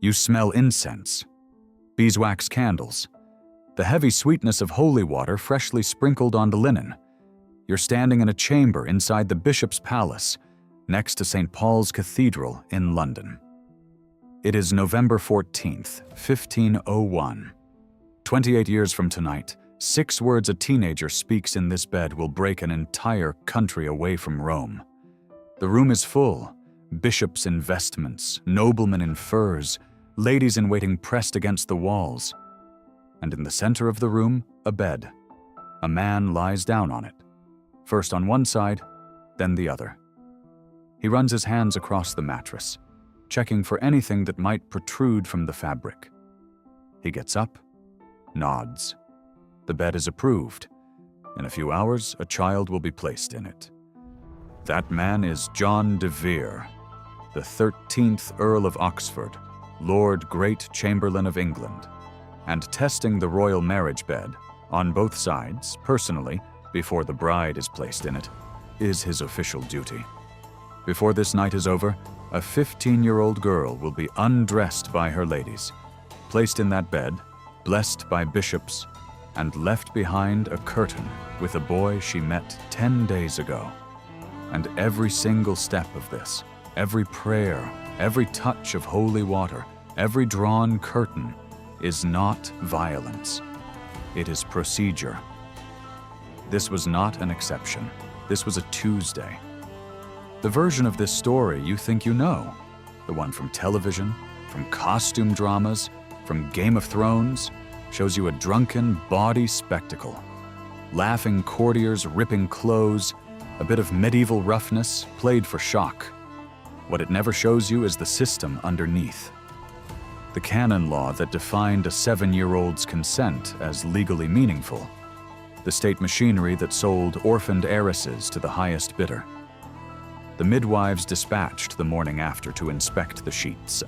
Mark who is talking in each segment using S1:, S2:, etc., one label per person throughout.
S1: You smell incense, beeswax candles, the heavy sweetness of holy water freshly sprinkled onto linen. You're standing in a chamber inside the bishop's palace, next to St. Paul's Cathedral in London. It is November 14th, 1501. 28 years from tonight, 6 words a teenager speaks in this bed will break an entire country away from Rome. The room is full. Bishops in vestments, noblemen in furs, ladies in waiting pressed against the walls. And in the center of the room, a bed. A man lies down on it, first on one side, then the other. He runs his hands across the mattress, checking for anything that might protrude from the fabric. He gets up, nods. The bed is approved. In a few hours, a child will be placed in it. That man is John de Vere, the 13th Earl of Oxford, Lord Great Chamberlain of England, and testing the royal marriage bed, on both sides, personally, before the bride is placed in it, is his official duty. Before this night is over, a 15-year-old girl will be undressed by her ladies, placed in that bed, blessed by bishops, and left behind a curtain with a boy she met 10 days ago. And every single step of this, every prayer, every touch of holy water, every drawn curtain is not violence. It is procedure. This was not an exception. This was a Tuesday. The version of this story you think you know, the one from television, from costume dramas, from Game of Thrones, shows you a drunken, bawdy spectacle. Laughing courtiers ripping clothes, a bit of medieval roughness played for shock. What it never shows you is the system underneath. The canon law that defined a 7-year-old's consent as legally meaningful. The state machinery that sold orphaned heiresses to the highest bidder. The midwives dispatched the morning after to inspect the sheets.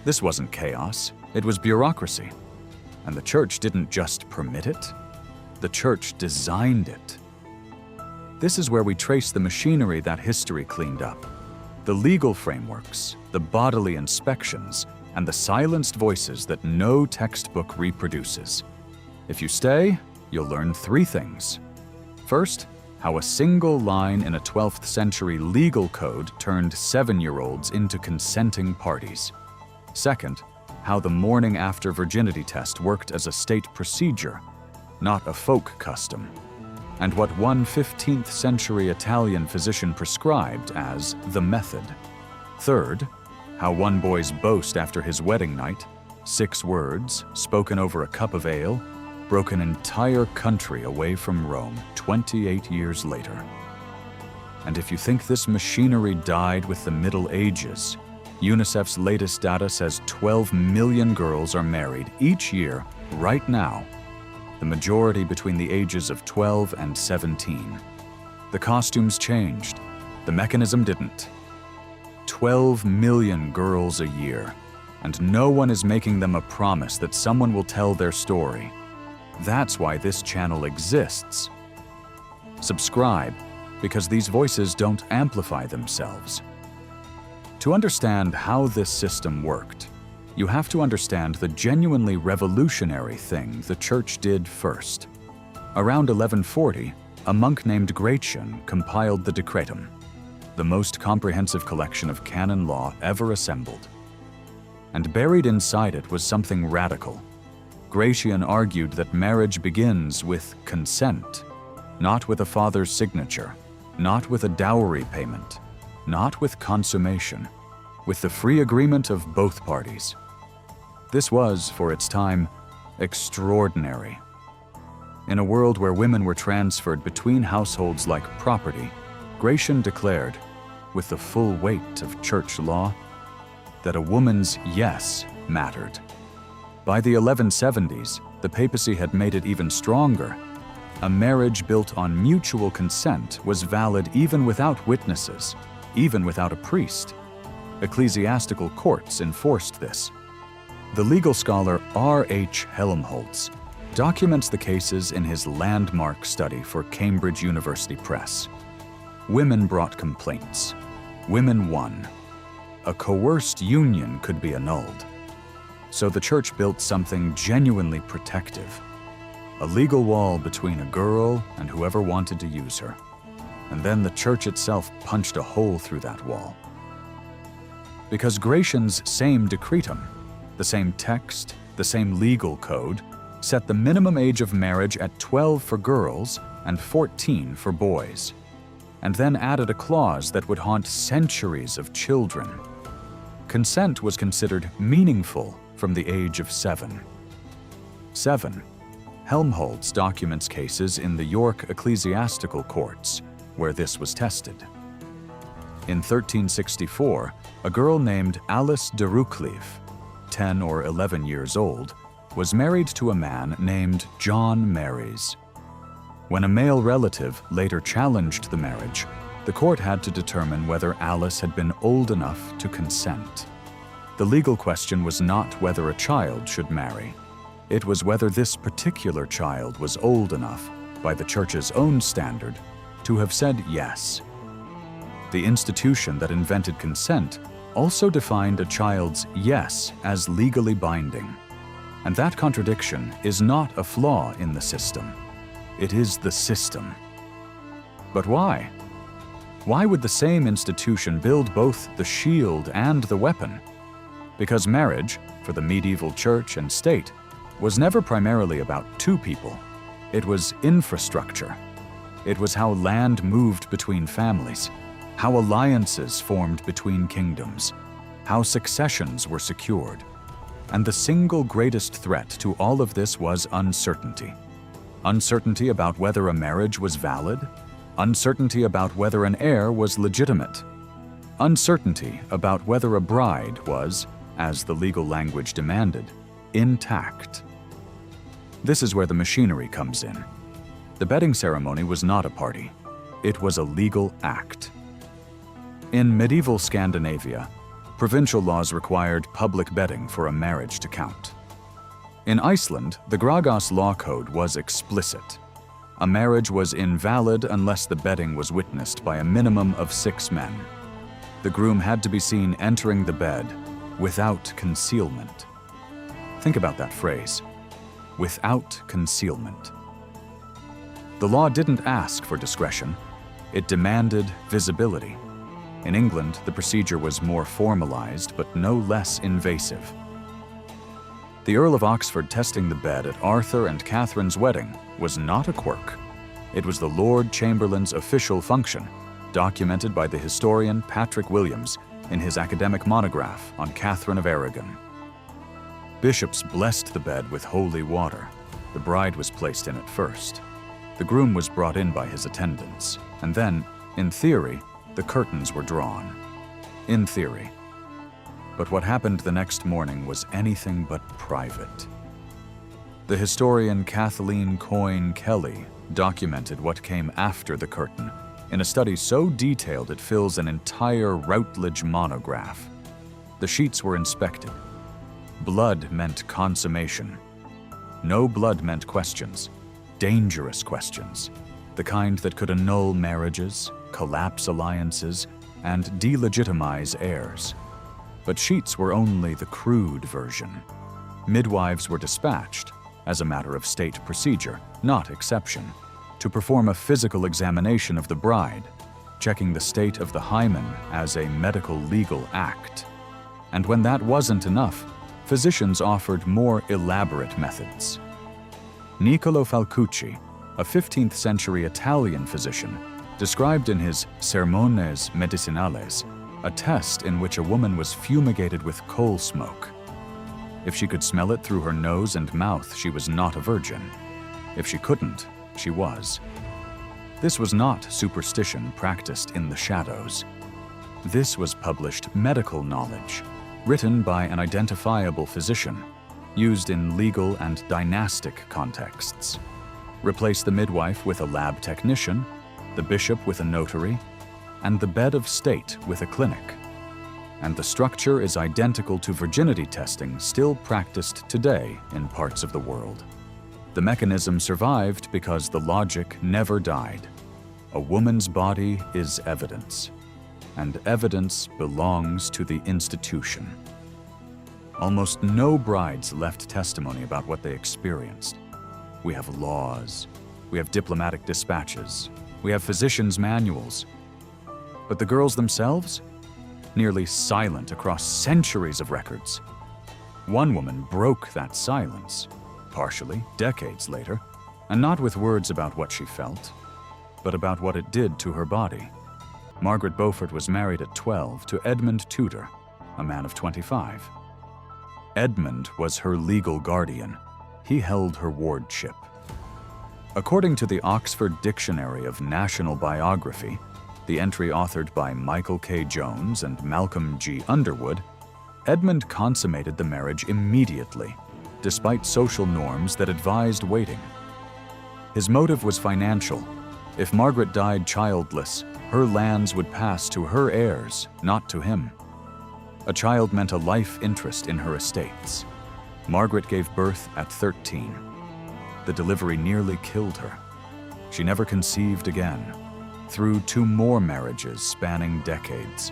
S1: This wasn't chaos, it was bureaucracy. And the church didn't just permit it, the church designed it. This is where we trace the machinery that history cleaned up. The legal frameworks, the bodily inspections, and the silenced voices that no textbook reproduces. If you stay, you'll learn 3 things. First, how a single line in a 12th century legal code turned 7-year-olds into consenting parties. Second, how the morning after virginity test worked as a state procedure, not a folk custom, and what one 15th century Italian physician prescribed as the method. Third, how one boy's boast after his wedding night, 6 words spoken over a cup of ale, broke an entire country away from Rome 28 years later. And if you think this machinery died with the Middle Ages, UNICEF's latest data says 12 million girls are married each year, right now, the majority between the ages of 12 and 17. The costumes changed, the mechanism didn't. 12 million girls a year, and no one is making them a promise that someone will tell their story. That's why this channel exists. Subscribe, because these voices don't amplify themselves. To understand how this system worked, you have to understand the genuinely revolutionary thing the church did first. Around 1140, a monk named Gratian compiled the Decretum, the most comprehensive collection of canon law ever assembled. And buried inside it was something radical. Gratian argued that marriage begins with consent, not with a father's signature, not with a dowry payment, not with consummation, with the free agreement of both parties. This was, for its time, extraordinary. In a world where women were transferred between households like property, Gratian declared, with the full weight of church law, that a woman's yes mattered. By the 1170s, the papacy had made it even stronger. A marriage built on mutual consent was valid even without witnesses, even without a priest. Ecclesiastical courts enforced this. The legal scholar R.H. Helmholtz documents the cases in his landmark study for Cambridge University Press. Women brought complaints. Women won. A coerced union could be annulled. So the church built something genuinely protective, a legal wall between a girl and whoever wanted to use her. And then the church itself punched a hole through that wall. Because Gratian's same decretum, the same text, the same legal code, set the minimum age of marriage at 12 for girls and 14 for boys, and then added a clause that would haunt centuries of children. Consent was considered meaningful from the age of 7. 7. Helmholtz documents cases in the York ecclesiastical courts where this was tested. In 1364, a girl named Alice de Rucliffe, 10 or 11 years old, was married to a man named John Marys. When a male relative later challenged the marriage, the court had to determine whether Alice had been old enough to consent. The legal question was not whether a child should marry. It was whether this particular child was old enough, by the church's own standard, to have said yes. The institution that invented consent also defined a child's yes as legally binding. And that contradiction is not a flaw in the system. It is the system. But why? Why would the same institution build both the shield and the weapon? Because marriage, for the medieval church and state, was never primarily about two people. It was infrastructure. It was how land moved between families, how alliances formed between kingdoms, how successions were secured. And the single greatest threat to all of this was uncertainty. Uncertainty about whether a marriage was valid, uncertainty about whether an heir was legitimate, uncertainty about whether a bride was, as the legal language demanded, intact. This is where the machinery comes in. The bedding ceremony was not a party. It was a legal act. In medieval Scandinavia, provincial laws required public bedding for a marriage to count. In Iceland, the Grágás law code was explicit. A marriage was invalid unless the bedding was witnessed by a minimum of 6 men. The groom had to be seen entering the bed without concealment. Think about that phrase, without concealment. The law didn't ask for discretion, it demanded visibility. In England, the procedure was more formalized, but no less invasive. The Earl of Oxford testing the bed at Arthur and Catherine's wedding was not a quirk. It was the Lord Chamberlain's official function, documented by the historian Patrick Williams in his academic monograph on Catherine of Aragon. Bishops blessed the bed with holy water. The bride was placed in it first. The groom was brought in by his attendants, and then, in theory, the curtains were drawn. In theory. But what happened the next morning was anything but private. The historian Kathleen Coyne Kelly documented what came after the curtain in a study so detailed it fills an entire Routledge monograph. The sheets were inspected. Blood meant consummation. No blood meant questions, dangerous questions, the kind that could annul marriages, collapse alliances, and delegitimize heirs. But sheets were only the crude version. Midwives were dispatched, as a matter of state procedure, not exception, to perform a physical examination of the bride, checking the state of the hymen as a medical legal act. And when that wasn't enough, physicians offered more elaborate methods. Niccolo Falcucci, a 15th century Italian physician, described in his Sermones Medicinales a test in which a woman was fumigated with coal smoke. If she could smell it through her nose and mouth, she was not a virgin. If she couldn't, she was. This was not superstition practiced in the shadows. This was published medical knowledge, written by an identifiable physician, used in legal and dynastic contexts. Replace the midwife with a lab technician, the bishop with a notary, and the bed of state with a clinic. And the structure is identical to virginity testing still practiced today in parts of the world. The mechanism survived because the logic never died. A woman's body is evidence, and evidence belongs to the institution. Almost no brides left testimony about what they experienced. We have laws, we have diplomatic dispatches, we have physicians' manuals. But the girls themselves? Nearly silent across centuries of records. One woman broke that silence, partially decades later, and not with words about what she felt, but about what it did to her body. Margaret Beaufort was married at 12 to Edmund Tudor, a man of 25. Edmund was her legal guardian. He held her wardship. According to the Oxford Dictionary of National Biography, the entry authored by Michael K. Jones and Malcolm G. Underwood, Edmund consummated the marriage immediately, despite social norms that advised waiting. His motive was financial. If Margaret died childless, her lands would pass to her heirs, not to him. A child meant a life interest in her estates. Margaret gave birth at 13. The delivery nearly killed her. She never conceived again, through 2 more marriages spanning decades.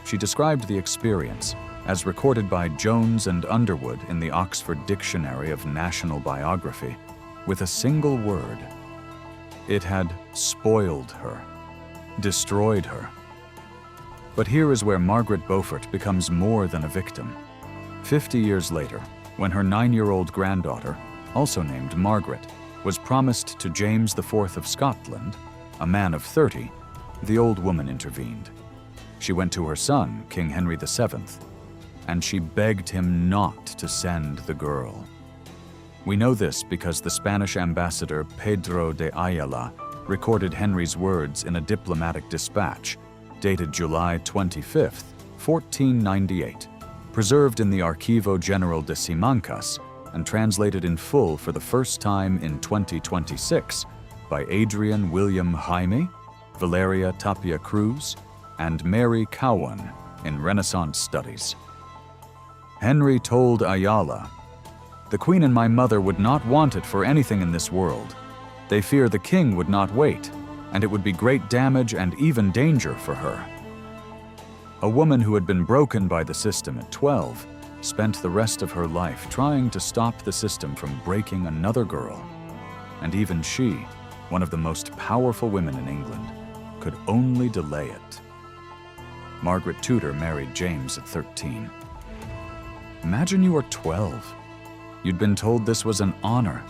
S1: She described the experience, as recorded by Jones and Underwood in the Oxford Dictionary of National Biography, with a single word. It had spoiled her, destroyed her. But here is where Margaret Beaufort becomes more than a victim. 50 years later, when her 9-year-old granddaughter, also named Margaret, was promised to James IV of Scotland, a man of 30, the old woman intervened. She went to her son, King Henry VII, and she begged him not to send the girl. We know this because the Spanish ambassador Pedro de Ayala recorded Henry's words in a diplomatic dispatch dated July 25, 1498, preserved in the Archivo General de Simancas and translated in full for the first time in 2026 by Adrian William Jaime, Valeria Tapia Cruz, and Mary Cowan in Renaissance Studies. Henry told Ayala, "The Queen and my mother would not want it for anything in this world. They fear the king would not wait, and it would be great damage and even danger for her." A woman who had been broken by the system at 12 spent the rest of her life trying to stop the system from breaking another girl. And even she, one of the most powerful women in England, could only delay it. Margaret Tudor married James at 13. Imagine you were 12. You'd been told this was an honor.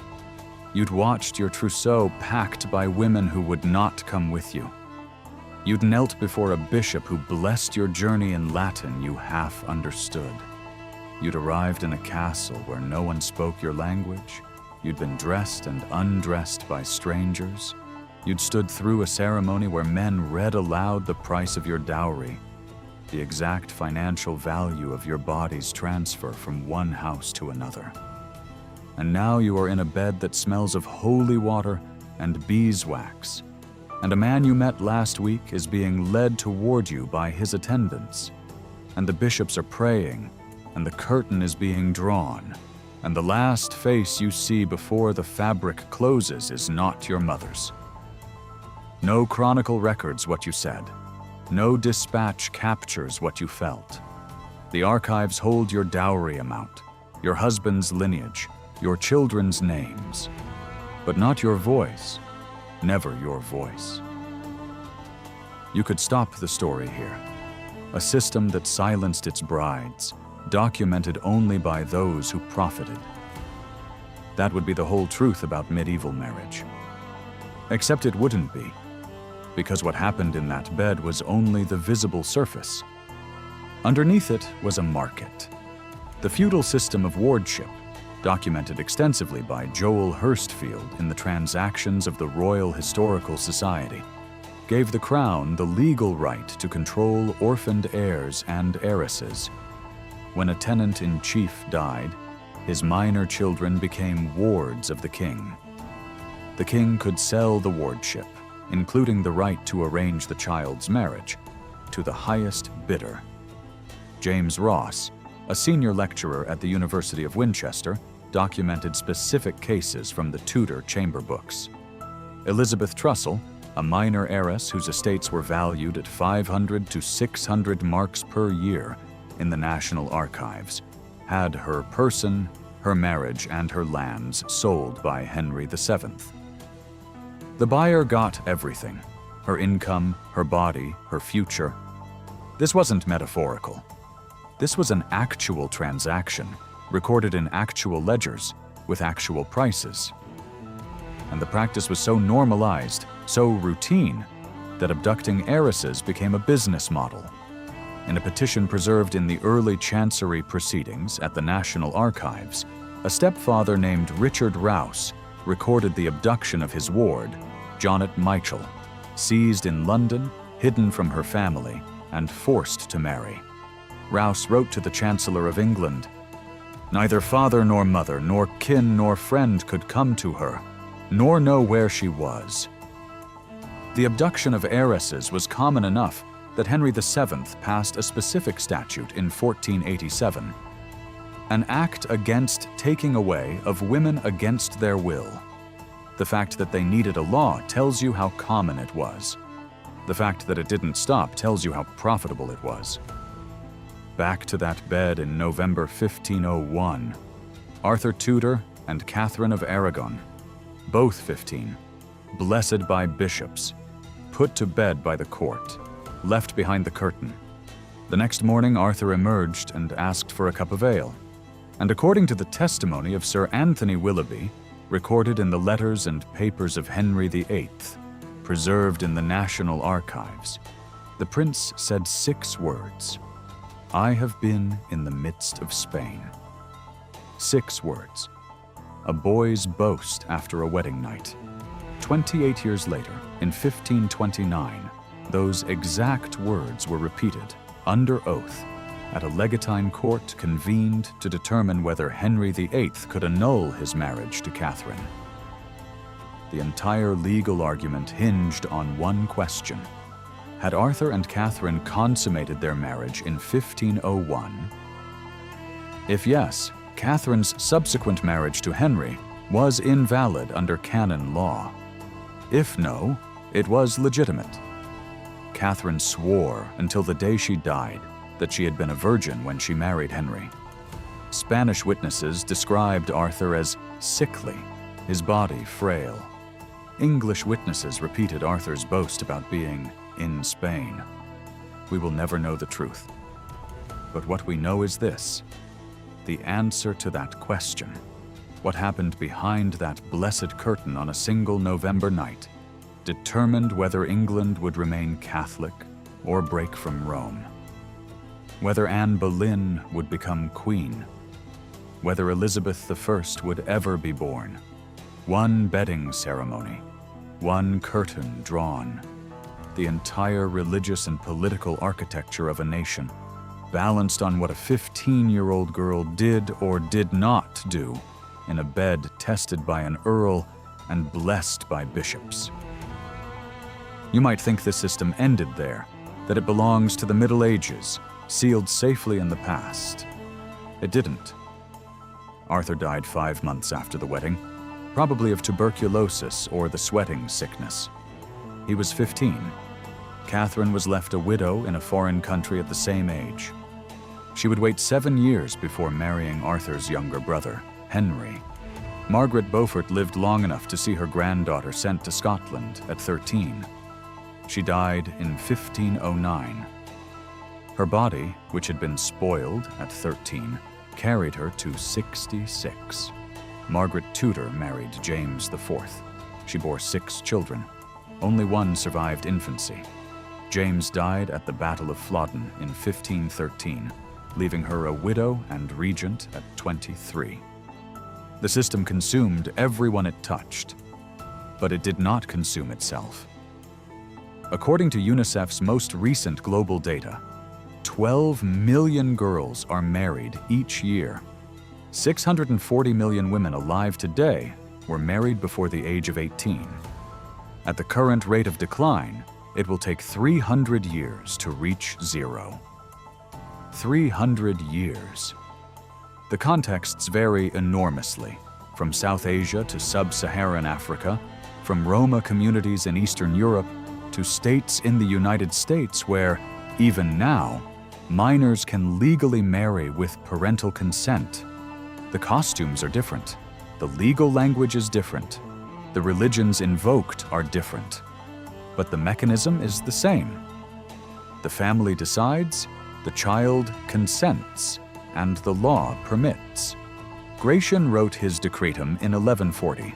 S1: You'd watched your trousseau packed by women who would not come with you. You'd knelt before a bishop who blessed your journey in Latin you half understood. You'd arrived in a castle where no one spoke your language. You'd been dressed and undressed by strangers. You'd stood through a ceremony where men read aloud the price of your dowry, the exact financial value of your body's transfer from one house to another. And now you are in a bed that smells of holy water and beeswax, and a man you met last week is being led toward you by his attendants, and the bishops are praying, and the curtain is being drawn, and the last face you see before the fabric closes is not your mother's. No chronicle records what you said. No dispatch captures what you felt. The archives hold your dowry amount, your husband's lineage, your children's names, but not your voice, never your voice. You could stop the story here. A system that silenced its brides, documented only by those who profited. That would be the whole truth about medieval marriage. Except it wouldn't be, because what happened in that bed was only the visible surface. Underneath it was a market. The feudal system of wardship, documented extensively by Joel Hurstfield in the Transactions of the Royal Historical Society, gave the crown the legal right to control orphaned heirs and heiresses. When a tenant-in-chief died, his minor children became wards of the king. The king could sell the wardship, including the right to arrange the child's marriage, to the highest bidder. James Ross, a senior lecturer at the University of Winchester, documented specific cases from the Tudor chamber books. Elizabeth Trussell, a minor heiress whose estates were valued at 500 to 600 marks per year in the National Archives, had her person, her marriage, and her lands sold by Henry VII. The buyer got everything: her income, her body, her future. This wasn't metaphorical. This was an actual transaction, recorded in actual ledgers, with actual prices. And the practice was so normalized, so routine, that abducting heiresses became a business model. In a petition preserved in the early chancery proceedings at the National Archives, a stepfather named Richard Rouse recorded the abduction of his ward, Janet Michel, seized in London, hidden from her family, and forced to marry. Rouse wrote to the Chancellor of England, "Neither father nor mother, nor kin nor friend could come to her, nor know where she was." The abduction of heiresses was common enough that Henry VII passed a specific statute in 1487, an act against taking away of women against their will. The fact that they needed a law tells you how common it was. The fact that it didn't stop tells you how profitable it was. Back to that bed in November 1501, Arthur Tudor and Catherine of Aragon, both 15, blessed by bishops, put to bed by the court, left behind the curtain. The next morning, Arthur emerged and asked for a cup of ale. And according to the testimony of Sir Anthony Willoughby, recorded in the letters and papers of Henry VIII, preserved in the National Archives, the prince said 6 words: "I have been in the midst of Spain." 6 words. A boy's boast after a wedding night. 28 years later, in 1529, those exact words were repeated, under oath, at a legatine court convened to determine whether Henry VIII could annul his marriage to Catherine. The entire legal argument hinged on one question. Had Arthur and Catherine consummated their marriage in 1501? If yes, Catherine's subsequent marriage to Henry was invalid under canon law. If no, it was legitimate. Catherine swore until the day she died that she had been a virgin when she married Henry. Spanish witnesses described Arthur as sickly, his body frail. English witnesses repeated Arthur's boast about being in Spain. We will never know the truth. But what we know is this: the answer to that question, what happened behind that blessed curtain on a single November night, determined whether England would remain Catholic or break from Rome. Whether Anne Boleyn would become queen. Whether Elizabeth I would ever be born. One bedding ceremony. One curtain drawn. The entire religious and political architecture of a nation, balanced on what a 15-year-old girl did or did not do in a bed tested by an earl and blessed by bishops. You might think the system ended there, that it belongs to the Middle Ages, sealed safely in the past. It didn't. Arthur died 5 months after the wedding, probably of tuberculosis or the sweating sickness. He was 15. Catherine was left a widow in a foreign country at the same age. She would wait 7 years before marrying Arthur's younger brother, Henry. Margaret Beaufort lived long enough to see her granddaughter sent to Scotland at 13. She died in 1509. Her body, which had been spoiled at 13, carried her to 66. Margaret Tudor married James IV. She bore 6 children. Only one survived infancy. James died at the Battle of Flodden in 1513, leaving her a widow and regent at 23. The system consumed everyone it touched, but it did not consume itself. According to UNICEF's most recent global data, 12 million girls are married each year. 640 million women alive today were married before the age of 18. At the current rate of decline, it will take 300 years to reach zero. 300 years. The contexts vary enormously, from South Asia to sub-Saharan Africa, from Roma communities in Eastern Europe to states in the United States where, even now, Minors can legally marry with parental consent. The costumes are different. The legal language is different. The religions invoked are different. But the mechanism is the same. The family decides, the child consents, and the law permits. Gratian wrote his decretum in 1140.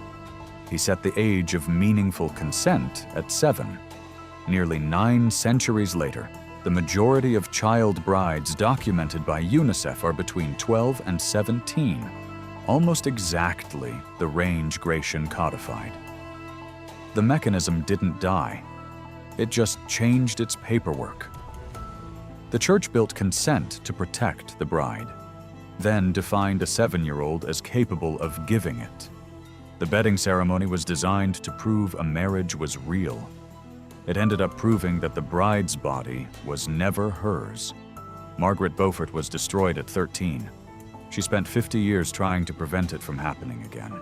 S1: He set the age of meaningful consent at 7. Nearly 9 centuries later, the majority of child brides documented by UNICEF are between 12 and 17, almost exactly the range Gratian codified. The mechanism didn't die. It just changed its paperwork. The church built consent to protect the bride, then defined a 7-year-old as capable of giving it. The bedding ceremony was designed to prove a marriage was real. It ended up proving that the bride's body was never hers. Margaret Beaufort was destroyed at 13. She spent 50 years trying to prevent it from happening again.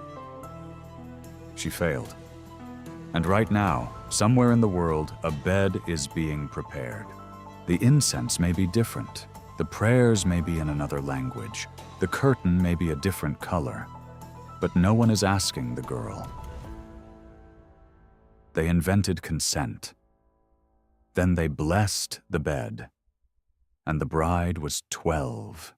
S1: She failed. And right now, somewhere in the world, a bed is being prepared. The incense may be different. The prayers may be in another language. The curtain may be a different color. But no one is asking the girl. They invented consent. Then they blessed the bed. And the bride was 12.